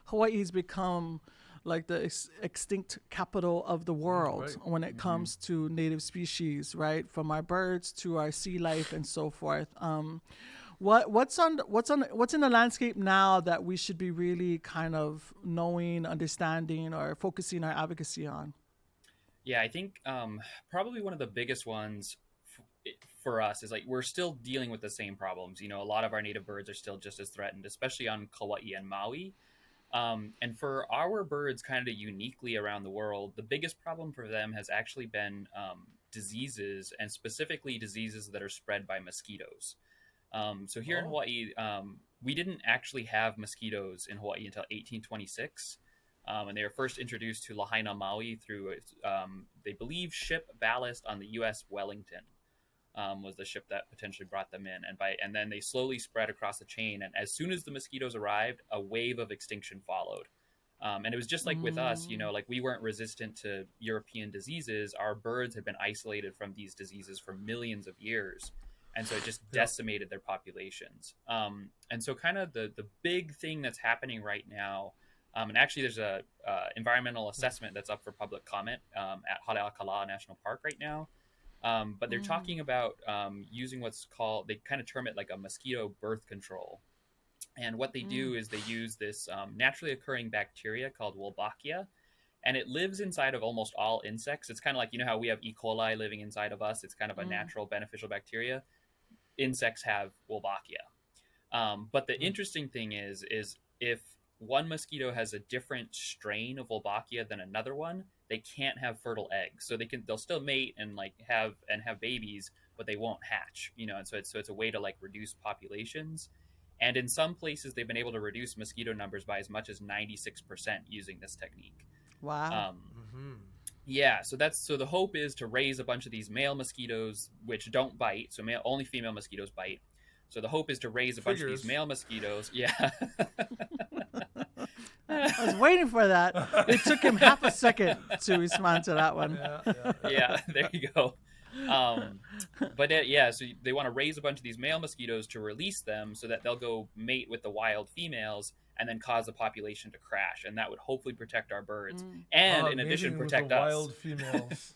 Hawaii's become like the extinct capital of the world Right. when it comes to native species, right? From our birds to our sea life and so forth. What's in the landscape now that we should be really kind of knowing, understanding, or focusing our advocacy on? Yeah, I think probably one of the biggest ones for us is like we're still dealing with the same problems. You know, a lot of our native birds are still just as threatened, especially on Kauai and Maui. And for our birds, kind of uniquely around the world, the biggest problem for them has actually been diseases, and specifically diseases that are spread by mosquitoes. So here in Hawaii, we didn't actually have mosquitoes in Hawaii until 1826. And they were first introduced to Lahaina, Maui through, they believe, ship ballast on the U.S. Wellington. Was the ship that potentially brought them in, and then they slowly spread across the chain. And as soon as the mosquitoes arrived, a wave of extinction followed. And it was just like with us, you know, like we weren't resistant to European diseases. Our birds had been isolated from these diseases for millions of years, and so it just decimated their populations. And so, kind of the big thing that's happening right now. And actually, there's a environmental assessment that's up for public comment at Haleakala National Park right now. But they're talking about using what's called, they kind of term it like a mosquito birth control. And what they do is they use this naturally occurring bacteria called Wolbachia, and it lives inside of almost all insects. It's kind of like, you know how we have E. coli living inside of us? It's kind of a natural beneficial bacteria. Insects have Wolbachia. But the interesting thing is if one mosquito has a different strain of Wolbachia than another one, they can't have fertile eggs. So they'll still mate and like have babies, but they won't hatch, you know. And so it's a way to like reduce populations. And in some places they've been able to reduce mosquito numbers by as much as 96% using this technique. Wow. Yeah, so the hope is to raise a bunch of these male mosquitoes which don't bite. So only female mosquitoes bite. So the hope is to raise a bunch of these male mosquitoes. Yeah. I was waiting for that. It took him half a second to respond to that one. Yeah, there you go. So they want to raise a bunch of these male mosquitoes to release them so that they'll go mate with the wild females and then cause the population to crash. And that would hopefully protect our birds. And in addition, protect us. Wild females.